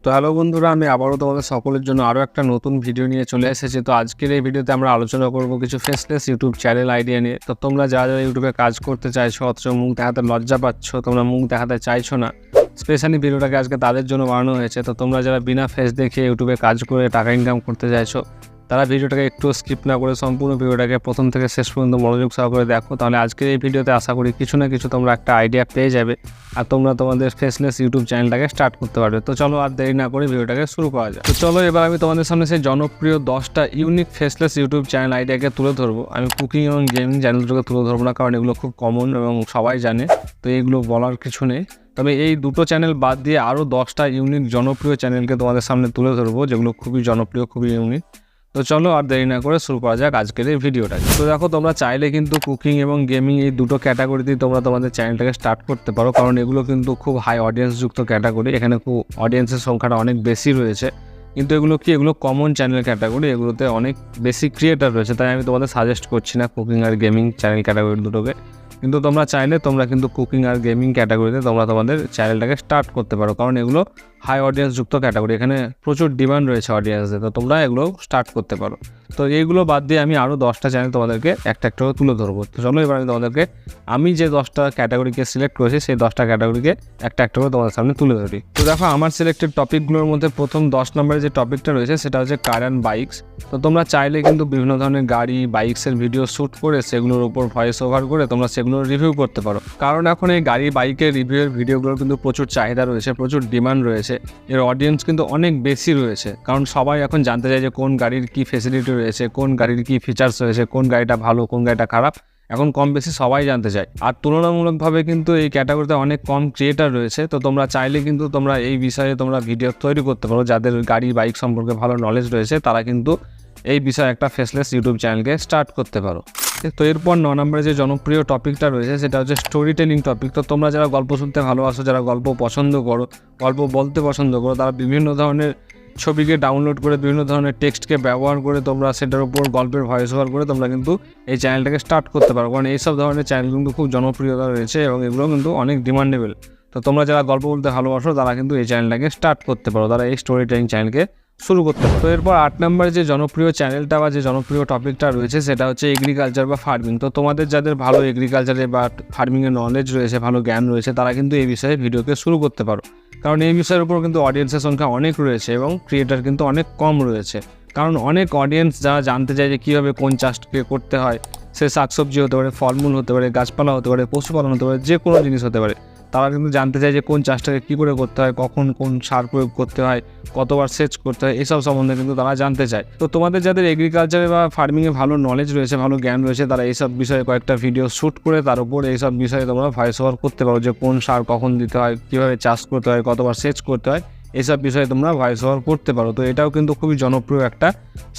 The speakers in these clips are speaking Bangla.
তো হ্যালো বন্ধুরা, আমি আবারও তোমাদের সকলের জন্য আরও একটা নতুন ভিডিও নিয়ে চলে এসেছি। তো আজকের এই ভিডিওতে আমরা আলোচনা করব কিছু ফেসলেস ইউটিউব চ্যানেল আইডিয়া নিয়ে। তো তোমরা যারা ইউটিউবে কাজ করতে চাইছো অথচ মুখ দেখাতে লজ্জা পাচ্ছ, তোমরা মুখ দেখাতে চাইছো না, স্পেশালি ভিডিওটাকে আজকে তাদের জন্য বানানো হয়েছে। তো তোমরা যারা বিনা ফেস দেখিয়ে ইউটিউবে কাজ করে টাকা ইনকাম করতে চাইছো, তারা ভিডিওটাকে একটু স্কিপ না করে সম্পূর্ণ ভিডিওটাকে প্রথম থেকে শেষ পর্যন্ত মনোযোগ সহকারে দেখো। তাহলে আজকের এই ভিডিওতে আশা করি কিছু না কিছু তোমরা একটা আইডিয়া পেয়ে যাবে আর তোমরা তোমাদের ফেসলেস ইউটিউব চ্যানেলটাকে স্টার্ট করতে পারবে। তো চলো আর দেরি না করে ভিডিওটাকে শুরু করা যায়। তো চলো এবার আমি তোমাদের সামনে সেই জনপ্রিয় 10টা ইউনিক ফেসলেস ইউটিউব চ্যানেল আইডিয়াকে তুলে ধরবো। আমি কুকিং এবং গেমিং চ্যানেলগুলোকে তুলে ধরবো না, কারণ এগুলো খুব কমন এবং সবাই জানে, তো এইগুলো বলার কিছু নেই। তবে এই দুটো চ্যানেল বাদ দিয়ে আরও 10টা ইউনিক জনপ্রিয় চ্যানেলকে তোমাদের সামনে তুলে ধরবো, যেগুলো খুবই জনপ্রিয়, খুবই ইউনিক। তো চলো আর দেরি না করে শুরু করা যাক আজকের এই ভিডিওটা। তো দেখো, তোমরা চাইলে কিন্তু কুকিং এবং গেমিং এই দুটো ক্যাটাগরিতেই তোমরা তোমাদের চ্যানেলটাকে স্টার্ট করতে পারো, কারণ এগুলো কিন্তু খুব হাই অডিয়েন্সযুক্ত ক্যাটাগরি। এখানে খুব অডিয়েন্সের সংখ্যাটা অনেক বেশি রয়েছে, কিন্তু এগুলো কমন চ্যানেল ক্যাটাগরি, এগুলোতে অনেক বেশি ক্রিয়েটার রয়েছে। তাই আমি তোমাদের সাজেস্ট করছি না কুকিং আর গেমিং চ্যানেল ক্যাটাগরি দুটোকে। কিন্তু তোমরা চাইলে তোমরা কিন্তু কুকিং আর গেমিং ক্যাটাগরিতে তোমরা তোমাদের চ্যানেলটাকে স্টার্ট করতে পারো, কারণ এগুলো হাই অডিয়েন্সযুক্ত ক্যাটাগরি, এখানে প্রচুর ডিমান্ড রয়েছে অডিয়েন্সদের। তো তোমরা এগুলো স্টার্ট করতে পারো। তো এইগুলো বাদ দিয়ে আমি আরও 10টা চ্যানেল তোমাদেরকে একটা একটা করে তুলে ধরবো। তো চলো এবার আমি যে 10টা ক্যাটাগরিকে সিলেক্ট করেছি সেই 10টা ক্যাটাগরিকে একটা একটা করে তোমাদের সামনে তুলে ধরি। তো দেখো, আমার সিলেক্টেড টপিকগুলোর মধ্যে প্রথম 10 নম্বরে যে টপিকটা রয়েছে সেটা হচ্ছে কার অ্যান্ড বাইকস। তো তোমরা চাইলে কিন্তু বিভিন্ন ধরনের গাড়ি, বাইকসের ভিডিও শ্যুট করে সেগুলোর উপর ভয়েস ওভার করে তোমরা সেগুলো রিভিউ করতে পারো, কারণ এখন এই গাড়ি বাইকের রিভিউয়ের ভিডিওগুলোর কিন্তু প্রচুর চাহিদা রয়েছে, প্রচুর ডিমান্ড রয়েছে, এর অডিয়েন্স কিন্তু অনেক বেশি রয়েছে। কারণ সবাই এখন জানতে চায় যে কোন গাড়ির কী ফেসিলিটি রয়েছে, কোন গাড়ির কী ফিচার্স রয়েছে, কোন গাড়িটা ভালো, কোন গাড়িটা খারাপ, এখন কম বেশি সবাই জানতে চায়। আর তুলনামূলকভাবে কিন্তু এই ক্যাটাগরিতে অনেক কম ক্রিয়েটার রয়েছে। তো তোমরা চাইলে কিন্তু তোমরা এই বিষয়ে তোমরা ভিডিও তৈরি করতে পারো। যাদের গাড়ি বাইক সম্পর্কে ভালো নলেজ রয়েছে তারা কিন্তু এই বিষয়ে একটা ফেসলেস ইউটিউব চ্যানেলকে স্টার্ট করতে পারো। তো এরপর 9 নম্বরে যে জনপ্রিয় টপিকটা রয়েছে সেটা হচ্ছে স্টোরি টেলিং টপিক। তো তোমরা যারা গল্প শুনতে ভালোবাসো, যারা গল্প পছন্দ করো, গল্প বলতে পছন্দ করো, তারা বিভিন্ন ধরনের ছবিকে ডাউনলোড করে, বিভিন্ন ধরনের টেক্সটকে ব্যবহার করে তোমরা সেটার উপর গল্পের ভয়েস ওভার করে তোমরা কিন্তু এই চ্যানেলটাকে স্টার্ট করতে পারো, কারণ এইসব ধরনের চ্যানেল কিন্তু খুব জনপ্রিয়তা রয়েছে এবং এগুলো কিন্তু অনেক ডিমান্ডেবল। তো তোমরা যারা গল্প বলতে ভালোবাসো তারা কিন্তু এই চ্যানেলটাকে স্টার্ট করতে পারো, তারা এই স্টোরি টেলিং চ্যানেলকে শুরু করতে পারো। তো এরপর 8 নম্বরে যে জনপ্রিয় চ্যানেলটা বা যে জনপ্রিয় টপিকটা রয়েছে সেটা হচ্ছে এগ্রিকালচার বা ফার্মিং। তো তোমাদের যাদের ভালো এগ্রিকালচারে বা ফার্মিংয়ের নলেজ রয়েছে, ভালো জ্ঞান রয়েছে, তারা কিন্তু এই বিষয়ে ভিডিওকে শুরু করতে পারো, কারণ এই বিষয়ের উপর কিন্তু অডিয়েন্সের সংখ্যা অনেক রয়েছে এবং ক্রিয়েটার কিন্তু অনেক কম রয়েছে। কারণ অনেক অডিয়েন্স যারা জানতে চায় যে কীভাবে কোন চাষকে করতে হয়, সে শাকসবজি হতে পারে, ফলমূল হতে পারে, গাছপালা হতে পারে, পশুপালন হতে পারে, যে কোনো জিনিস হতে পারে, তারা কিন্তু জানতে চায় যে কোন চাষটাকে কী করে করতে হয়, কখন কোন সার প্রয়োগ করতে হয়, কতবার সেচ করতে হয়, এইসব সম্বন্ধে কিন্তু তারা জানতে চায়। তো তোমাদের যাদের এগ্রিকালচারে বা ফার্মিংয়ে ভালো নলেজ রয়েছে, ভালো জ্ঞান রয়েছে, তারা এইসব বিষয়ে কয়েকটা ভিডিও শ্যুট করে তার উপর এইসব বিষয়ে তোমরা ভয়েস ওভার করতে পারো, যে কোন সার কখন দিতে হয়, কীভাবে চাষ করতে হয়, কতবার সেচ করতে হয়, এইসব বিষয়ে তোমরা ভয়েস ওভার করতে পারো। তো এটাও কিন্তু খুবই জনপ্রিয় একটা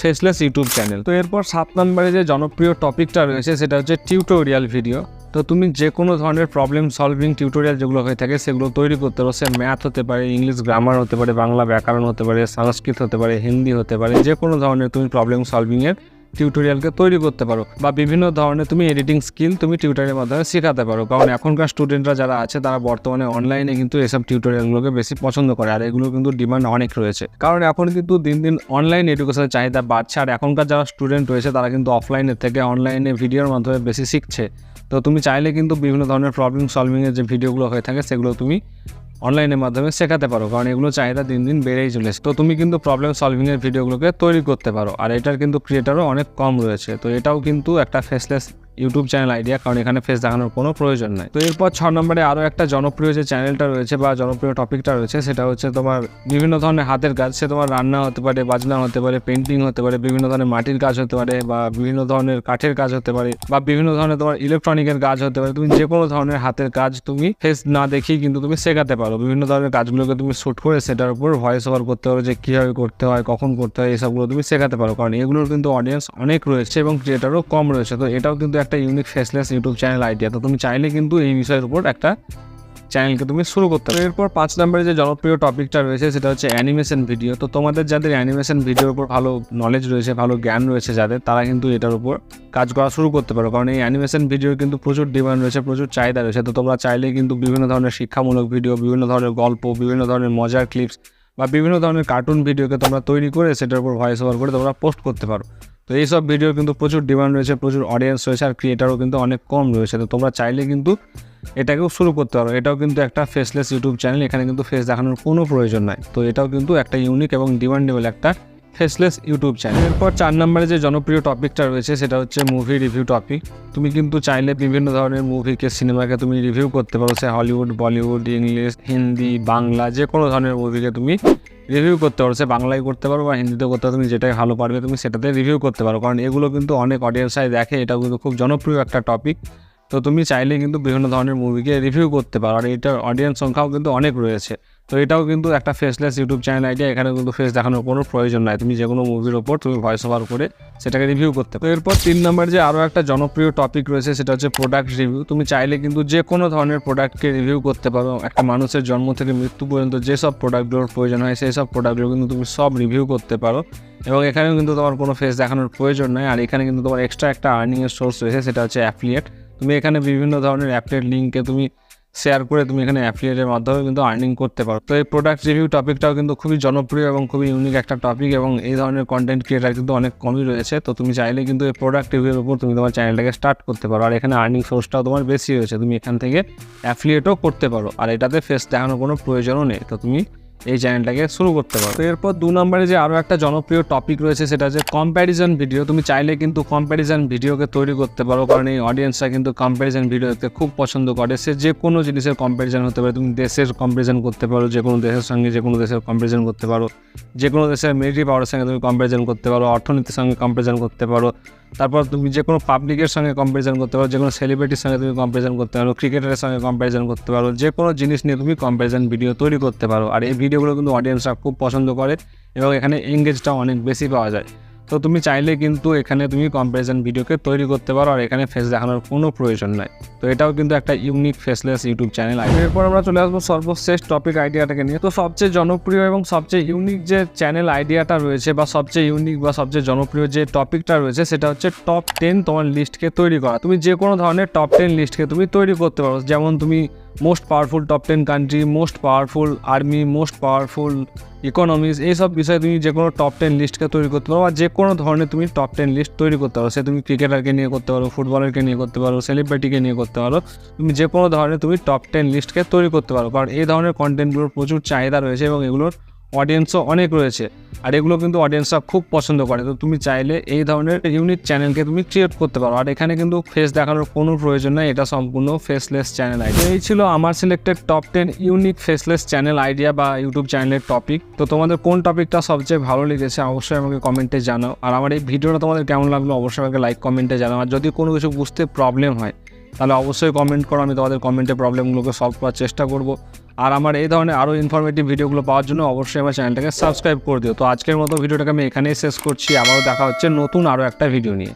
ফেসলেস ইউটিউব চ্যানেল। তো এরপর 7 নম্বরে যে জনপ্রিয় টপিকটা রয়েছে সেটা হচ্ছে টিউটোরিয়াল ভিডিও। তো তুমি যে কোনো ধরনের প্রবলেম সলভিং টিউটোরিয়াল যেগুলো হয়ে থাকে সেগুলো তৈরি করতে পারো। সে ম্যাথ হতে পারে, ইংলিশ গ্রামার হতে পারে, বাংলা ব্যাকরণ হতে পারে, সংস্কৃত হতে পারে, হিন্দি হতে পারে, যে কোনো ধরনের তুমি প্রবলেম সলভিংয়ের টিউটোরিয়ালকে তৈরি করতে পারো, বা বিভিন্ন ধরনের তুমি এডিটিং স্কিল তুমি টিউটোরিয়ালের মাধ্যমে শেখাতে পারো, কারণ এখনকার স্টুডেন্টরা যারা আছে তারা বর্তমানে অনলাইনে কিন্তু এসব টিউটোরিয়ালগুলোকে বেশি পছন্দ করে, আর এগুলো কিন্তু ডিমান্ড অনেক রয়েছে, কারণ এখন কিন্তু দিন দিন অনলাইন এডুকেশনের চাহিদা বাড়ছে, আর এখনকার যারা স্টুডেন্ট রয়েছে তারা কিন্তু অফলাইনের থেকে অনলাইনে ভিডিওর মাধ্যমে বেশি শিখছে। তো তুমি চাইলে কিন্তু বিভিন্ন ধরনের প্রবলেম সলভিংয়ের যে ভিডিওগুলো হয়ে থাকে সেগুলো তুমি অনলাইনের মাধ্যমে শেখাতে পারো, কারণ এগুলো চাহিদা দিন দিন বেড়েই চলেছে। তো তুমি কিন্তু প্রবলেম সলভিংয়ের ভিডিওগুলোকে তৈরি করতে পারো, আর এটার কিন্তু ক্রিয়েটারও অনেক কম রয়েছে। তো এটাও কিন্তু একটা ফেসলেস ইউটিউব চ্যানেল আইডিয়া, কারণ এখানে ফেস দেখানোর কোনো প্রয়োজন নাই। তো এরপর 6 নম্বরে আরও একটা জনপ্রিয় যে চ্যানেলটা রয়েছে বা জনপ্রিয় টপিকটা রয়েছে সেটা হচ্ছে তোমার বিভিন্ন ধরনের হাতের কাজ। সে তোমার রান্না হতে পারে, বাজনা হতে পারে, পেন্টিং হতে পারে, বিভিন্ন ধরনের মাটির কাজ হতে পারে, বা বিভিন্ন ধরনের কাঠের কাজ হতে পারে, বা বিভিন্ন ধরনের তোমার ইলেকট্রনিকের কাজ হতে পারে। তুমি যে কোনো ধরনের হাতের কাজ তুমি ফেস না দেখেই কিন্তু তুমি শেখাতে পারো। বিভিন্ন ধরনের কাজগুলোকে তুমি শ্যুট করে সেটার উপর ভয়েস ওভার করতে পারো, যে কীভাবে করতে হয়, কখন করতে হয়, এসবগুলো তুমি শেখাতে পারো, কারণ এগুলোর কিন্তু অডিয়েন্স অনেক রয়েছে এবং ক্রিয়েটারও কম রয়েছে। তো এটাও কিন্তু একটা unique faceless YouTube channel idea. তো তুমি চাইলে কিন্তু এই বিষয়ের উপর একটা চ্যানেলকে তুমি শুরু করতে পারো। এরপর 5 নম্বরে যে জনপ্রিয় টপিকটা রয়েছে সেটা হচ্ছে অ্যানিমেশন ভিডিও। তো তোমাদের যাদের অ্যানিমেশন ভিডিওর উপর ভালো নলেজ রয়েছে, ভালো জ্ঞান রয়েছে যাদের, তারা কিন্তু এটার উপর কাজ করা শুরু করতে পারো, কারণ এই অ্যানিমেশন ভিডিওর কিন্তু প্রচুর ডিমান্ড রয়েছে, প্রচুর চাহিদা রয়েছে। তো তোমরা চাইলে কিন্তু বিভিন্ন ধরনের শিক্ষামূলক ভিডিও, বিভিন্ন ধরনের গল্প, বিভিন্ন ধরনের মজার ক্লিপস বা বিভিন্ন ধরনের কার্টুন ভিডিওকে তোমরা তৈরি করে সেটার উপর ভয়েস ওভার করে তোমরা পোস্ট করতে পারো। তো এইসব ভিডিওর কিন্তু প্রচুর ডিমান্ড রয়েছে, প্রচুর অডিয়েন্স রয়েছে, আর ক্রিয়েটারও কিন্তু অনেক কম রয়েছে। তো তোমরা চাইলে কিন্তু এটাকেও শুরু করতে পারো। এটাও কিন্তু একটা ফেসলেস ইউটিউব চ্যানেল, এখানে কিন্তু ফেস দেখানোর কোনো প্রয়োজন নাই। তো এটাও কিন্তু একটা ইউনিক এবং ডিমান্ডেবল একটা ফেসলেস ইউটিউব চ্যানেল। এরপর 4 নম্বরে যে জনপ্রিয় টপিকটা রয়েছে সেটা হচ্ছে মুভি রিভিউ টপিক। তুমি কিন্তু চাইলে বিভিন্ন ধরনের মুভিকে, সিনেমাকে তুমি রিভিউ করতে পারো, সে হলিউড, বলিউড, ইংলিশ, হিন্দি, বাংলা, যে কোনো ধরনের মুভিকে তুমি রিভিউ করতে পারো। সে বাংলায় করতে পারো বা হিন্দিতে করতে পারো, তুমি যেটাই ভালো পারবে তুমি সেটাতে রিভিউ করতে পারো, কারণ এগুলো কিন্তু অনেক অডিয়েন্সরাই দেখে, এটাও কিন্তু খুব জনপ্রিয় একটা টপিক। তো তুমি চাইলে কিন্তু বিভিন্ন ধরনের মুভিকে রিভিউ করতে পারো, আর এটার অডিয়েন্স সংখ্যাও কিন্তু অনেক রয়েছে। তো এটাও কিন্তু একটা ফেসলেস ইউটিউব চ্যানেল আইডিয়া, এখানে কিন্তু ফেস দেখানোর কোনো প্রয়োজন নাই, তুমি যে কোনো মুভির ওপর তুমি ভয়েস ওভার করে সেটাকে রিভিউ করতে পারো। এরপর 3 নম্বর যে আরও একটা জনপ্রিয় টপিক রয়েছে সেটা হচ্ছে প্রোডাক্ট রিভিউ। তুমি চাইলে কিন্তু যে কোনো ধরনের প্রোডাক্টকে রিভিউ করতে পারো। একটা মানুষের জন্ম থেকে মৃত্যু পর্যন্ত যেসব প্রোডাক্টগুলোর প্রয়োজন হয় সেই সব প্রোডাক্টগুলো কিন্তু তুমি সব রিভিউ করতে পারো, এবং এখানেও কিন্তু তোমার কোনো ফেস দেখানোর প্রয়োজন নয়। আর এখানে কিন্তু তোমার এক্সট্রা একটা আর্নিংয়ের সোর্স রয়েছে, সেটা হচ্ছে অ্যাফিলিয়েট। তুমি এখানে বিভিন্ন ধরনের অ্যাফিলিয়েট লিঙ্ককে তুমি শেয়ার করে তুমি এখানে অ্যাফিলিয়েটের মাধ্যমে কিন্তু আর্নিং করতে পারো। তো এই প্রোডাক্ট রিভিউ টপিকটাও কিন্তু খুবই জনপ্রিয় এবং খুবই ইউনিক একটা টপিক, এবং এই ধরনের কন্টেন্ট ক্রিয়েটার কিন্তু অনেক কমই রয়েছে। তো তুমি চাইলে কিন্তু এই প্রোডাক্ট রিভিউর উপর তুমি তোমার চ্যানেলটাকে স্টার্ট করতে পারো, আর এখানে আর্নিং সোর্সটাও তোমার বেশি রয়েছে, তুমি এখান থেকে অ্যাফিলিয়েটও করতে পারো, আর এটাতে ফেস দেখানোর কোনো প্রয়োজনও নেই। তো তুমি এই চ্যানেলটাকে শুরু করতে পারো। তো এরপর 2 নম্বরে যে আরও একটা জনপ্রিয় টপিক রয়েছে সেটা হচ্ছে কম্প্যারিজন ভিডিও। তুমি চাইলে কিন্তু কম্প্যারিজন ভিডিওকে তৈরি করতে পারো, কারণ এই অডিয়েন্সরা কিন্তু কম্প্যারিজন ভিডিও দেখতে খুব পছন্দ করে। সে যে কোনো জিনিসের কম্প্যারিজন হতে পারে, তুমি দেশের কম্প্যারিজন করতে পারো, যে কোনো দেশের সঙ্গে যে কোনো দেশের কম্প্যারিজন করতে পারো, যে কোনো দেশের মিলিটারি পাওয়ারের সঙ্গে তুমি কম্প্যারিজন করতে পারো, অর্থনীতির সঙ্গে কম্প্যারিজন করতে পারো, তারপর তুমি যে কোনো পাবলিকের সঙ্গে কম্প্যারিজন করতে পারো, যে কোনো সেলিব্রিটির সঙ্গে তুমি কম্প্যারিজন করতে পারো, ক্রিকেটারের সঙ্গে কম্প্যারিজন করতে পারো, যে কোনো জিনিস নিয়ে তুমি কম্প্যারিজন ভিডিও তৈরি করতে পারো। আর এই ভিডিওগুলো কিন্তু অডিয়েন্সরা খুব পছন্দ করে এবং এখানে এঙ্গেজটাও অনেক বেশি পাওয়া যায়। তো তুমি চাইলে কিন্তু এখানে তুমি কম্প্যারিজন ভিডিওকে তৈরি করতে পারো, আর এখানে ফেস দেখানোর কোনো প্রয়োজন নাই। তো এটাও কিন্তু একটা unique faceless YouTube channel idea. এরপর আমরা চলে আসবো সর্বশেষ টপিক আইডিয়াটাকে নিয়ে। তো সবচেয়ে জনপ্রিয় এবং সবচেয়ে ইউনিক যে চ্যানেল আইডিয়াটা রয়েছে, বা সবচেয়ে ইউনিক বা সবচেয়ে জনপ্রিয় যে টপিকটা রয়েছে সেটা হচ্ছে টপ 10 তোমার লিস্টকে তৈরি করা। তুমি যে কোনো ধরনের টপ 10 লিস্টকে তুমি তৈরি করতে পারো, যেমন তুমি most powerful top 10 country, most powerful army, most powerful economics, এইসব বিষয়ে তুমি যে কোনো টপ 10 লিস্টকে তৈরি করতে পারো, আর যে কোনো ধরনের তুমি টপ 10 লিস্ট তৈরি করতে পারো। সে তুমি ক্রিকেটারকে নিয়ে করতে পারো, ফুটবলারকে নিয়ে করতে পারো, সেলিব্রিটিকে নিয়ে করতে পারো, তুমি যে কোনো ধরনের তুমি টপ 10 লিস্টকে তৈরি করতে পারো, কারণ এই ধরনের কন্টেন্টগুলোর প্রচুর চাহিদা রয়েছে এবং এগুলোর অডিয়েন্সও অনেক রয়েছে, আর এগুলো কিন্তু অডিয়েন্সরা খুব পছন্দ করে। তো তুমি চাইলে এই ধরনের ইউনিক চ্যানেলকে তুমি ক্রিয়েট করতে পারো, আর এখানে কিন্তু ফেস দেখানোর কোনো প্রয়োজন নেই, এটা সম্পূর্ণ ফেসলেস চ্যানেল আইডিয়া। এই ছিল আমার selected top 10 unique faceless channel idea বা ইউটিউব চ্যানেলের টপিক। তো তোমাদের কোন টপিকটা সবচেয়ে ভালো লেগেছে অবশ্যই আমাকে কমেন্টে জানাও, আর আমার এই ভিডিওটা তোমাদের কেমন লাগলো অবশ্যই আমাকে লাইক কমেন্টে জানাও। আর যদি কোনো কিছু বুঝতে প্রবলেম হয় তাহলে অবশ্যই কমেন্ট করো, আমি তোমাদের কমেন্টে প্রবলেমগুলোকে সলভ করার চেষ্টা করব। আর আমার এই ধরনের আরও ইনফরমেটিভ ভিডিওগুলো পাওয়ার জন্য অবশ্যই আমার চ্যানেলটাকে সাবস্ক্রাইব করে দিও। তো আজকের মতো ভিডিওটাকে আমি এখানেই শেষ করছি, আবারও দেখা হচ্ছে নতুন আরও একটা ভিডিও নিয়ে।